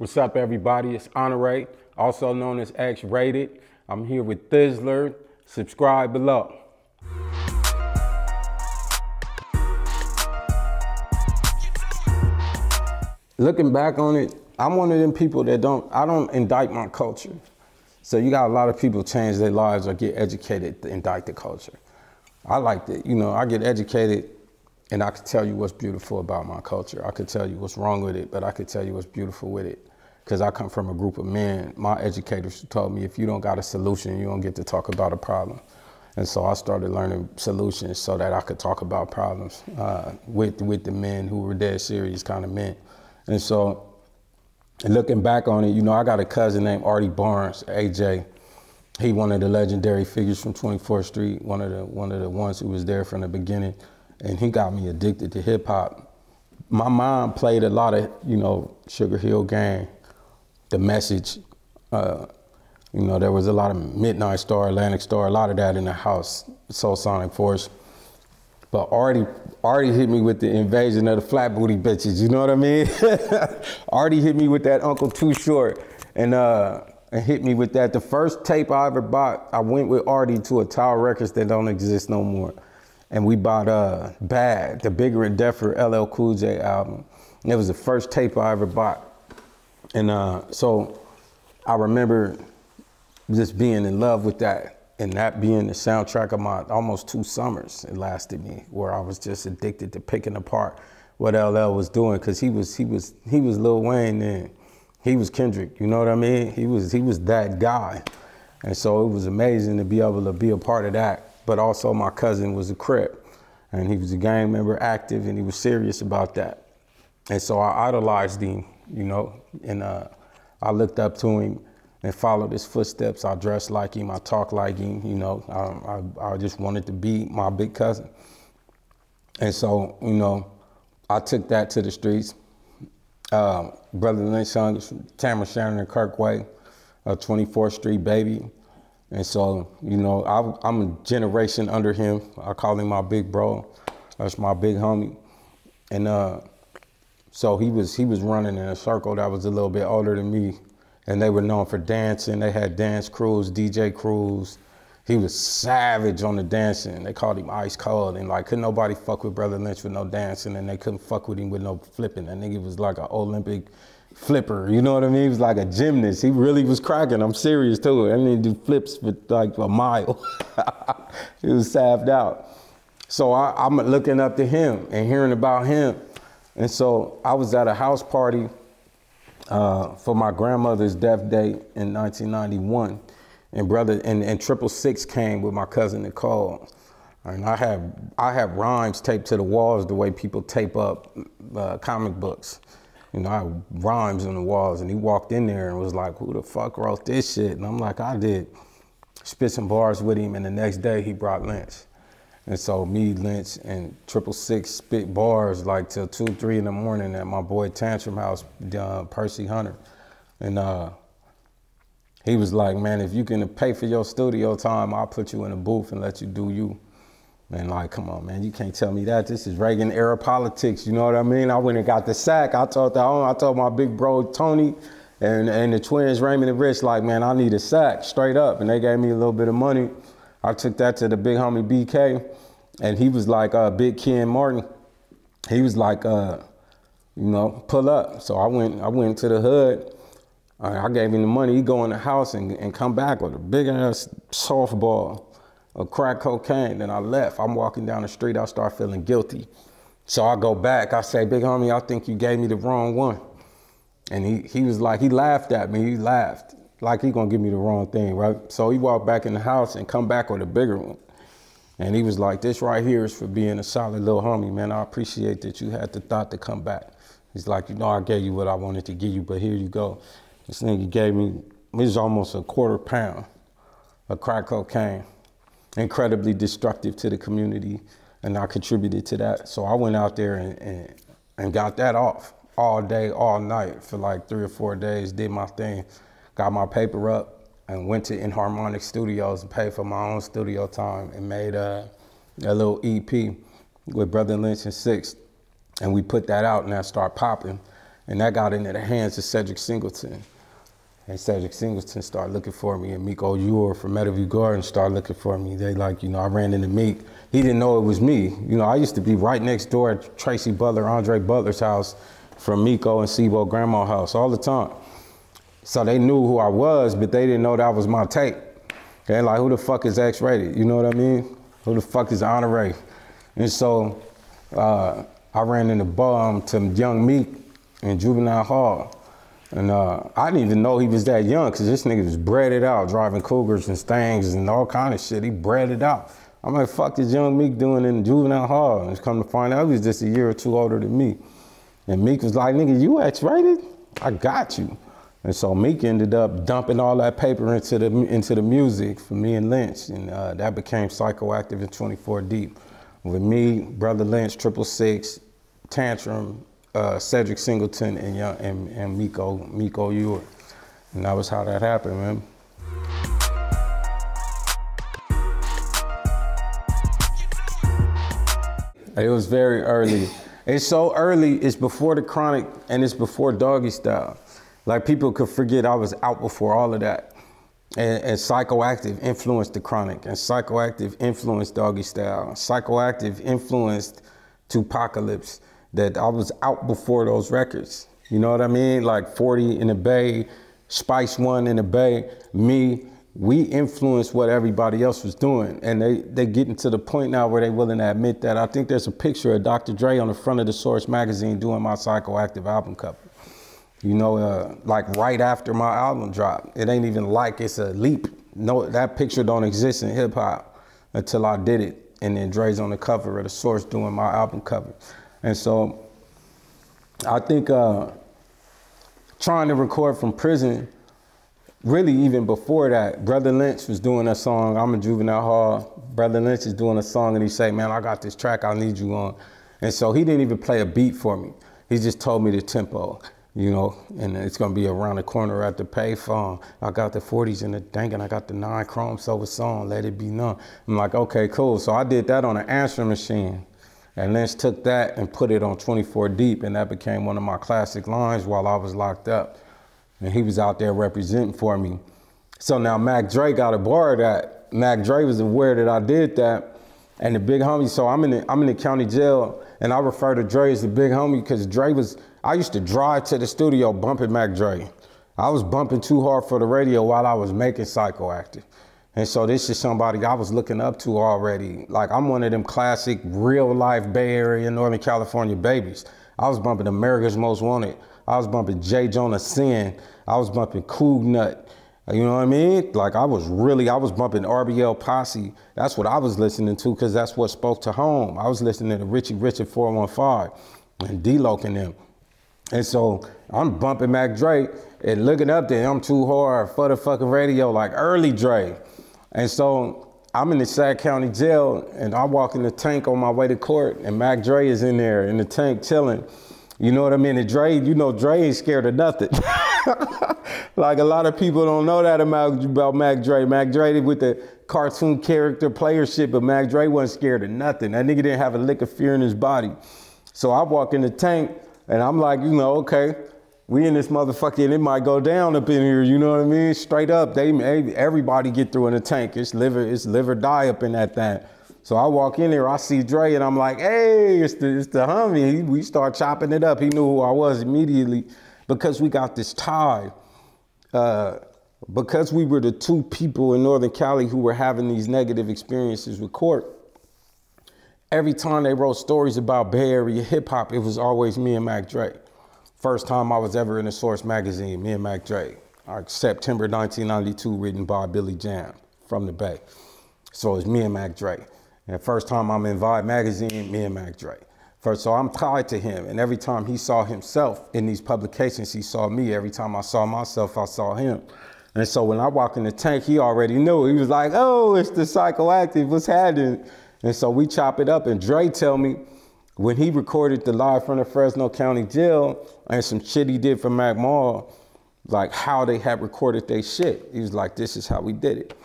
What's up, everybody? It's Honore, also known as X-Rated. I'm here with Thizzler. Subscribe below. Looking back on it, I'm one of them people that I don't indict my culture. So you got a lot of people change their lives or get educated to indict the culture. I like that, I get educated and I could tell you what's beautiful about my culture. I could tell you what's wrong with it, but I could tell you what's beautiful with it. Because I come from a group of men. My educators told me if you don't got a solution, you don't get to talk about a problem. And so I started learning solutions so that I could talk about problems with the men who were dead serious kind of men. And so looking back on it, I got a cousin named Artie Barnes, AJ. He one of the legendary figures from 24th Street, one of the ones who was there from the beginning. And he got me addicted to hip hop. My mom played a lot of, Sugar Hill Gang, The Message. There was a lot of Midnight Star, Atlantic Star, a lot of that in the house, Soul Sonic Force. But Artie hit me with the Invasion of the Flat Booty Bitches, you know what I mean? Artie hit me with that Uncle Too Short and hit me with that. The first tape I ever bought, I went with Artie to a Tower Records that don't exist no more. And we bought Bad, the Bigger and Deffer LL Cool J album. And it was the first tape I ever bought. And so I remember just being in love with that, and that being the soundtrack of my almost 2 summers it lasted me, where I was just addicted to picking apart what LL was doing, because he was Lil Wayne and he was Kendrick, you know what I mean? He was that guy. And so it was amazing to be able to be a part of that. But also my cousin was a Crip, and he was a gang member, active, and he was serious about that. And so I idolized him, and I looked up to him and followed his footsteps. I dressed like him, I talked like him, I just wanted to be my big cousin. And so, I took that to the streets. Brotha Lynch Hung from Tamara, Shannon, and Kirkway, 24th Street baby. And so, I'm a generation under him. I call him my big bro. That's my big homie. And so he was running in a circle that was a little bit older than me. And they were known for dancing. They had dance crews, DJ crews. He was savage on the dancing. They called him Ice Cold. And couldn't nobody fuck with Brotha Lynch with no dancing, and they couldn't fuck with him with no flipping. That nigga was like an Olympic flipper, you know what I mean? He was like a gymnast. He really was cracking. I'm serious too. I mean, do flips for like a mile. He was saved out. So I'm looking up to him and hearing about him. And so I was at a house party for my grandmother's death date in 1991. And and 666 came with my cousin Nicole. And I have rhymes taped to the walls the way people tape up comic books. I had rhymes on the walls, and he walked in there and was like, who the fuck wrote this shit? And I'm like, I did. Spit some bars with him, and the next day he brought Lynch. And so me, Lynch, and 666 spit bars till 2, 3 in the morning at my boy Tantrum House, Percy Hunter. And he was like, man, if you can pay for your studio time, I'll put you in a booth and let you do you. And come on, man, you can't tell me that. This is Reagan era politics, you know what I mean? I went and got the sack. I told my big bro, Tony, and the twins, Raymond and Rich, man, I need a sack, straight up. And they gave me a little bit of money. I took that to the big homie BK, and he was like, Big Ken Martin. He was like, pull up. So I went to the hood. I gave him the money. He go in the house and come back with a big ass softball of crack cocaine. Then I left. I'm walking down the street. I start feeling guilty. So I go back. I say, big homie, I think you gave me the wrong one. And he was like, he laughed at me. He laughed like he gonna give me the wrong thing, right? So he walked back in the house and come back with a bigger one. And he was like, this right here is for being a solid little homie, man. I appreciate that you had the thought to come back. He's like, I gave you what I wanted to give you, but here you go. This nigga gave me, it was almost a quarter pound of crack cocaine. Incredibly destructive to the community, and I contributed to that. So I went out there and got that off all day, all night for 3 or 4 days, did my thing, got my paper up, and went to Inharmonic Studios and paid for my own studio time and made a little EP with Brotha Lynch and 6. And we put that out and that started popping. And that got into the hands of Cedric Singleton. And Cedric Singleton started looking for me, and Meek O'Ure from Meadowview Gardens started looking for me. They like, you know, I ran into Meek. He didn't know it was me. You know, I used to be right next door at Tracy Butler, Andre Butler's house from Miko and Sebo Grandma's house all the time. So they knew who I was, but they didn't know that was my tape. They're like, who the fuck is X-Rated? You know what I mean? Who the fuck is Honore? And so I ran into to young Meek in Juvenile Hall. And I didn't even know he was that young, because this nigga was breaded out, driving Cougars and Stangs and all kind of shit. He breaded out. I'm like, fuck is young Meek doing in Juvenile Hall? And it's come to find out he was just a year or two older than me. And Meek was like, nigga, you X-rated? I got you. And so Meek ended up dumping all that paper into the music for me and Lynch. And that became Psychoactive in 24 Deep. With me, Brotha Lynch, 666, Tantrum, Cedric Singleton, and Miko Ure. And that was how that happened, man. It was very early. It's so early, it's before the Chronic and it's before Doggy Style. Like, people could forget I was out before all of that. And Psychoactive influenced the Chronic, and Psychoactive influenced Doggy Style. Psychoactive influenced Tupacalypse. That I was out before those records. You know what I mean? Like 40 in the Bay, Spice One in the Bay, me, we influenced what everybody else was doing. And they getting to the point now where they willing to admit that. I think there's a picture of Dr. Dre on the front of the Source magazine doing my Psychoactive album cover. You know, like right after my album dropped. It ain't even like it's a leap. No, that picture don't exist in hip hop until I did it. And then Dre's on the cover of the Source doing my album cover. And so I think trying to record from prison, really even before that, Brotha Lynch was doing a song, I'm in Juvenile Hall, Brotha Lynch is doing a song and he say, man, I got this track I need you on. And so he didn't even play a beat for me. He just told me the tempo, you know, and it's gonna be around the corner at the payphone. I got the 40s in the dank and I got the 9 chrome silver song, let it be known. I'm like, okay, cool. So I did that on an answering machine. And Lynch took that and put it on 24 Deep, and that became one of my classic lines while I was locked up. And he was out there representing for me. So now Mac Dre got a bar of that. Mac Dre was aware that I did that. And the big homie, so I'm in the county jail, and I refer to Dre as the big homie because Dre was, I used to drive to the studio bumping Mac Dre. I was bumping too hard for the radio while I was making Psychoactive. And so this is somebody I was looking up to already. Like, I'm one of them classic real life Bay Area, Northern California babies. I was bumping America's Most Wanted. I was bumping J. Jonah Sin. I was bumping Cool Nut. You know what I mean? Like, I was bumping RBL Posse. That's what I was listening to because that's what spoke to home. I was listening to Richie Rich at 415 and D-Loc and them. And so I'm bumping Mac Dre and looking up there, I'm too hard for the fucking radio, like early Dre. And so I'm in the Sac County jail and I walk in the tank on my way to court and Mac Dre is in there in the tank chilling. You know what I mean? And Dre, you know, Dre ain't scared of nothing. Like, a lot of people don't know that about Mac Dre. Mac Dre with the cartoon character player shit, but Mac Dre wasn't scared of nothing. That nigga didn't have a lick of fear in his body. So I walk in the tank and I'm like, you know, okay, we in this motherfucker and it might go down up in here, you know what I mean? Straight up, everybody get through in the tank. It's live or die up in that thing. So I walk in there, I see Dre and I'm like, hey, it's the homie. We start chopping it up. He knew who I was immediately because we got this tie. Because we were the two people in Northern Cali who were having these negative experiences with court, every time they wrote stories about Bay Area hip hop, it was always me and Mac Dre. First time I was ever in a Source magazine, me and Mac Dre. September 1992, written by Billy Jam from the Bay. So it's me and Mac Dre. And first time I'm in Vibe magazine, me and Mac Dre. So I'm tied to him, and every time he saw himself in these publications, he saw me. Every time I saw myself, I saw him. And so when I walk in the tank, he already knew. He was like, oh, it's the Psychoactive, what's happening? And so we chop it up, and Dre tell me when he recorded the live from the Fresno County Jail and some shit he did for Mac Mall, like how they had recorded their shit. He was like, this is how we did it.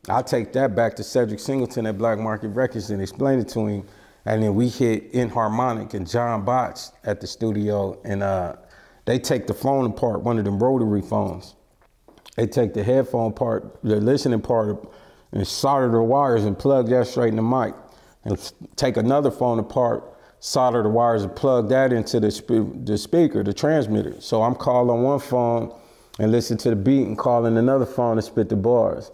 I take that back to Cedric Singleton at Black Market Records and explain it to him. And then we hit In Harmonic and John Botch at the studio in They take the phone apart, one of them rotary phones. They take the headphone part, the listening part, and solder the wires and plug that straight in the mic. And take another phone apart, solder the wires and plug that into the speaker, the transmitter. So I'm calling one phone and listen to the beat and calling another phone and spit the bars.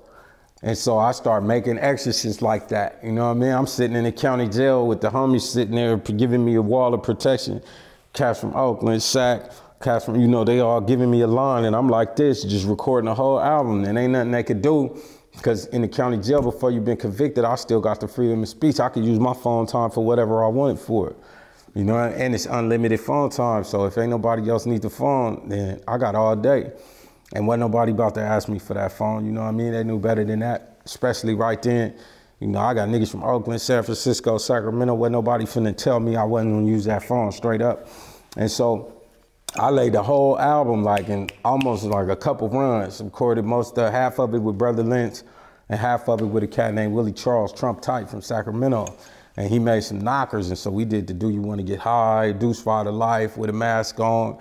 And so I start making exorcists like that. You know what I mean? I'm sitting in the county jail with the homies sitting there giving me a wall of protection. Cats from Oakland, Sac, cats from, you know, they all giving me a line, and I'm like this, just recording the whole album, and ain't nothing they could do, because in the county jail, before you've been convicted, I still got the freedom of speech. I could use my phone time for whatever I wanted for it. You know, and it's unlimited phone time, so if ain't nobody else need the phone, then I got all day. And wasn't nobody about to ask me for that phone, you know what I mean? They knew better than that, especially right then. You know, I got niggas from Oakland, San Francisco, Sacramento, wasn't nobody finna tell me I wasn't gonna use that phone straight up. And so I laid the whole album like in almost like a couple runs, recorded half of it with Brotha Lynch and half of it with a cat named Willie Charles, Trump Tight from Sacramento. And he made some knockers, and so we did the Do You Wanna Get High, Deuce Father Life with a mask on.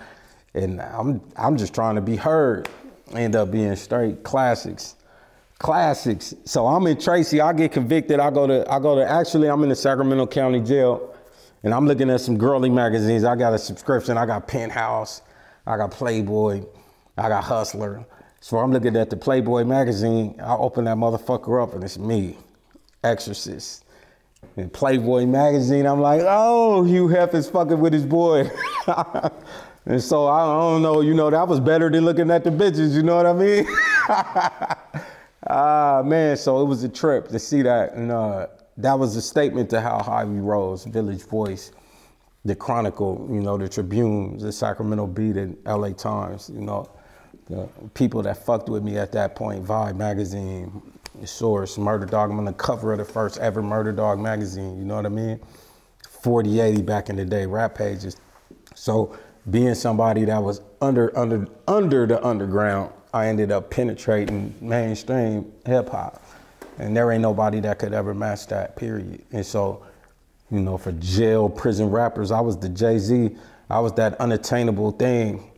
And I'm just trying to be heard. End up being straight classics. Classics. So I'm in Tracy, I get convicted, actually I'm in the Sacramento County Jail, and I'm looking at some girly magazines. I got a subscription, I got Penthouse, I got Playboy, I got Hustler. So I'm looking at the Playboy magazine, I open that motherfucker up and it's me, Exorcist. And Playboy magazine, I'm like, oh, Hugh Hef is fucking with his boy. And so I don't know, you know, that was better than looking at the bitches, you know what I mean? Man, so it was a trip to see that. And that was a statement to how high we rose. Village Voice, the Chronicle, you know, the Tribune, the Sacramento Beat, and LA Times, you know. The people that fucked with me at that point, Vibe magazine, The Source, Murder Dog. I'm on the cover of the first ever Murder Dog magazine, you know what I mean? 4080 back in the day, rap pages. So being somebody that was under the underground, I ended up penetrating mainstream hip hop. And there ain't nobody that could ever match that, period. And so, you know, for jail, prison rappers, I was the Jay-Z. I was that unattainable thing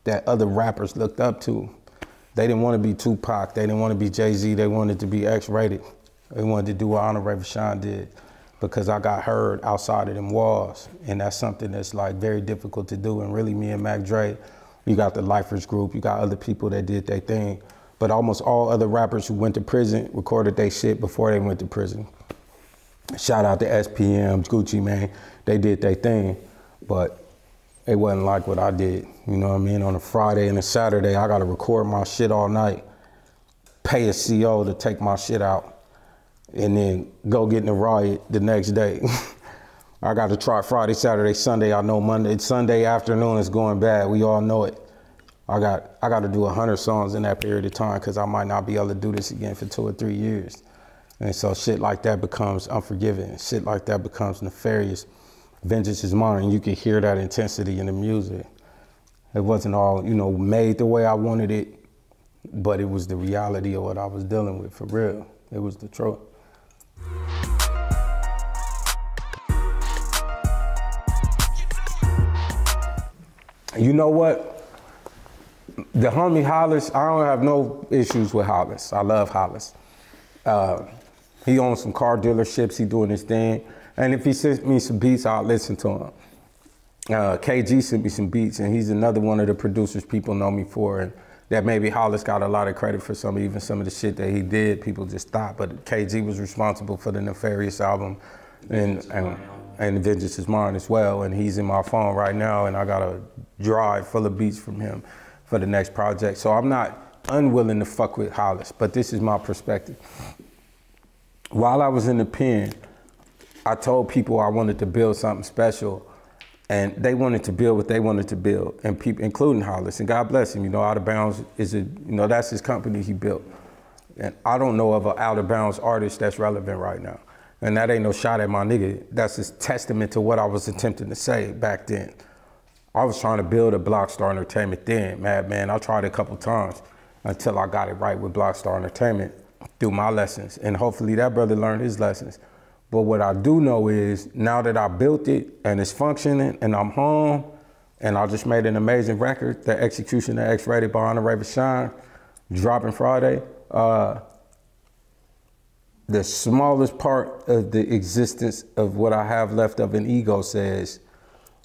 that other rappers looked up to. They didn't want to be Tupac. They didn't want to be Jay-Z. They wanted to be X-rated. They wanted to do what Honoré Vachon did, because I got heard outside of them walls. And that's something that's like very difficult to do. And really me and Mac Dre, you got the Lifers group, you got other people that did their thing. But almost all other rappers who went to prison recorded their shit before they went to prison. Shout out to SPM, Gucci Mane, they did their thing. But it wasn't like what I did, you know what I mean? On a Friday and a Saturday, I gotta record my shit all night, pay a CO to take my shit out, and then go get in a riot the next day. I got to try Friday, Saturday, Sunday. I know Monday, Sunday afternoon is going bad. We all know it. I got to do 100 songs in that period of time, because I might not be able to do this again for 2 or 3 years. And so shit like that becomes unforgiving. Shit like that becomes nefarious. Vengeance is mine. You can hear that intensity in the music. It wasn't all, you know, made the way I wanted it, but it was the reality of what I was dealing with, for real. It was the truth. You know what? The homie Hollis, I don't have no issues with Hollis. I love Hollis. He owns some car dealerships, he doing his thing. And if he sends me some beats, I'll listen to him. KG sent me some beats, and he's another one of the producers people know me for. And that maybe Hollis got a lot of credit for even some of the shit that he did, people just thought. But KG was responsible for the Nefarious album and Vengeance is Mine as well. And he's in my phone right now, and I got a drive full of beats from him for the next project. So I'm not unwilling to fuck with Hollis, but this is my perspective. While I was in the pen, I told people I wanted to build something special, and they wanted to build what they wanted to build, and people, including Hollis, and God bless him. You know, Out of Bounds is that's his company he built. And I don't know of an Out of Bounds artist that's relevant right now. And that ain't no shot at my nigga. That's a testament to what I was attempting to say back then. I was trying to build a Blockstar Entertainment then, Madman. I tried it a couple times until I got it right with Blockstar Entertainment through my lessons. And hopefully that brother learned his lessons. But what I do know is now that I built it and it's functioning and I'm home And I just made an amazing record, The Execution of X-Rated by Honoré Vachon, dropping Friday. The smallest part of the existence of what I have left of an ego says,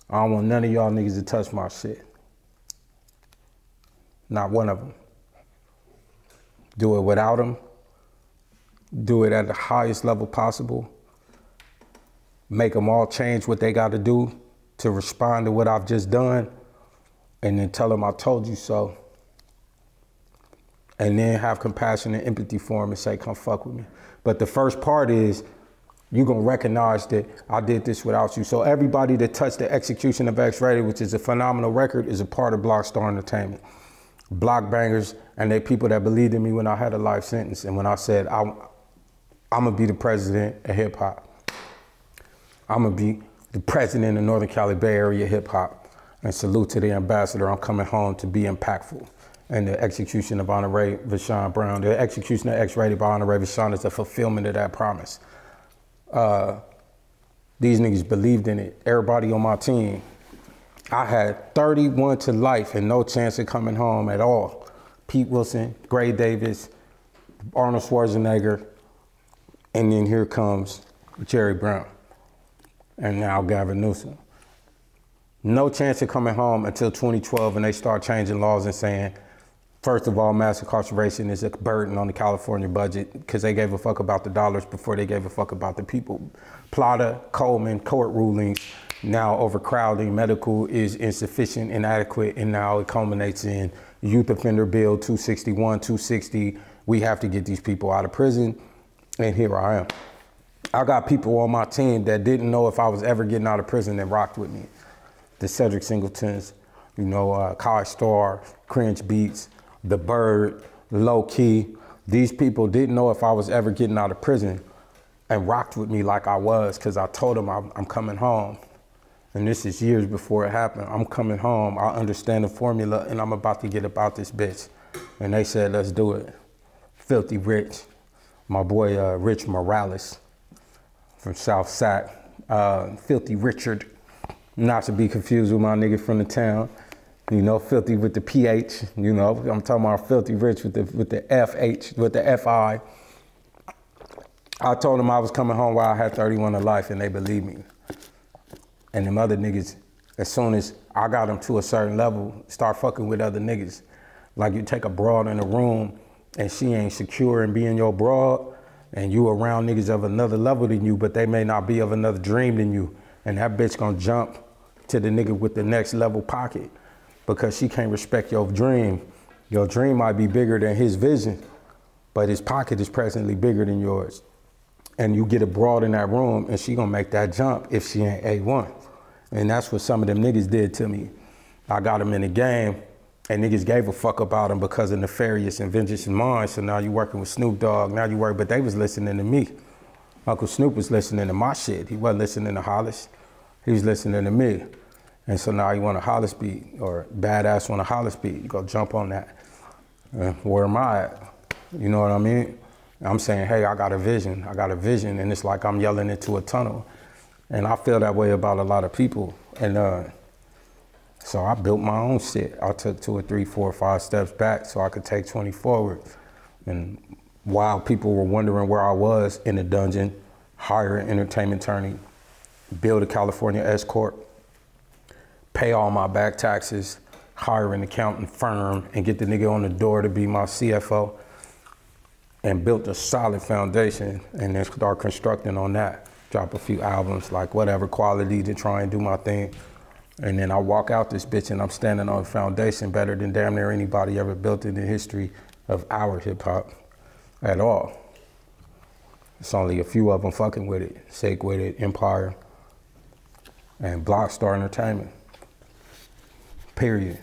I don't want none of y'all niggas to touch my shit. Not one of them. Do it without them. Do it at the highest level possible. Make them all change what they got to do to respond to what I've just done. And then tell them I told you so. And then have compassion and empathy for them and say, come fuck with me. But the first part is, you're gonna recognize that I did this without you. So everybody that touched The Execution of X-Rated, which is a phenomenal record, is a part of Blockstar Entertainment. Block bangers, and they people that believed in me when I had a life sentence. And when I said, I'm gonna be the president of hip hop. I'm gonna be the president of Northern Cali Bay Area hip hop. And salute to the ambassador, I'm coming home to be impactful. And The Execution of Honoré Vachon Brown. The Execution of X-Rated by Honoré Vachon is a fulfillment of that promise. These niggas believed in it. Everybody on my team. I had 31 to life and no chance of coming home at all. Pete Wilson, Gray Davis, Arnold Schwarzenegger, and then here comes Jerry Brown, and now Gavin Newsom. No chance of coming home until 2012, and they start changing laws and saying, first of all, mass incarceration is a burden on the California budget because they gave a fuck about the dollars before they gave a fuck about the people. Plata, Coleman, court rulings, now overcrowding, medical is insufficient, inadequate, and now it culminates in Youth Offender Bill 261, 260. We have to get these people out of prison, and here I am. I got people on my team that didn't know if I was ever getting out of prison that rocked with me. The Cedric Singletons, you know, Kai Starr, Cringe Beats, The Bird, Low Key. These people didn't know if I was ever getting out of prison and rocked with me like I was, because I told them I'm coming home. And this is years before it happened. I'm coming home, I understand the formula, and I'm about to get about this bitch. And they said, let's do it. Filthy Rich, my boy Rich Morales from South Sac. Filthy Richard, not to be confused with my nigga from the town. You know, Filthy with the PH, you know, I'm talking about Filthy Rich with the FH, with the FI. I told them I was coming home while I had 31 to life, and they believed me. And them other niggas, as soon as I got them to a certain level, start fucking with other niggas. Like you take a broad in a room and she ain't secure in being your broad, and you around niggas of another level than you, but they may not be of another dream than you. And that bitch gonna jump to the nigga with the next level pocket because she can't respect your dream. Your dream might be bigger than his vision, but his pocket is presently bigger than yours. And you get a broad in that room and she gonna make that jump if she ain't A1. And that's what some of them niggas did to me. I got them in the game and niggas gave a fuck about them because of nefarious and vengeance in mind. So now you working with Snoop Dogg, now you work, but they was listening to me. Uncle Snoop was listening to my shit. He wasn't listening to Hollis, he was listening to me. And so now you want a Hollis beat, or badass want a Hollis beat, you go jump on that. Where am I at? You know what I mean? I'm saying, hey, I got a vision, and it's like I'm yelling into a tunnel. And I feel that way about a lot of people. And so I built my own shit. I took 2 or 3, 4 or 5 steps back so I could take 20 forward. And while people were wondering where I was in the dungeon, hire an entertainment attorney, build a California S Corp, pay all my back taxes, hire an accountant firm, and get the nigga on the door to be my CFO, and built a solid foundation, and then start constructing on that. Drop a few albums, like whatever quality, to try and do my thing. And then I walk out this bitch and I'm standing on a foundation better than damn near anybody ever built in the history of our hip hop at all. It's only a few of them fucking with it. Sake with it, Empire, and Blockstar Entertainment. Period.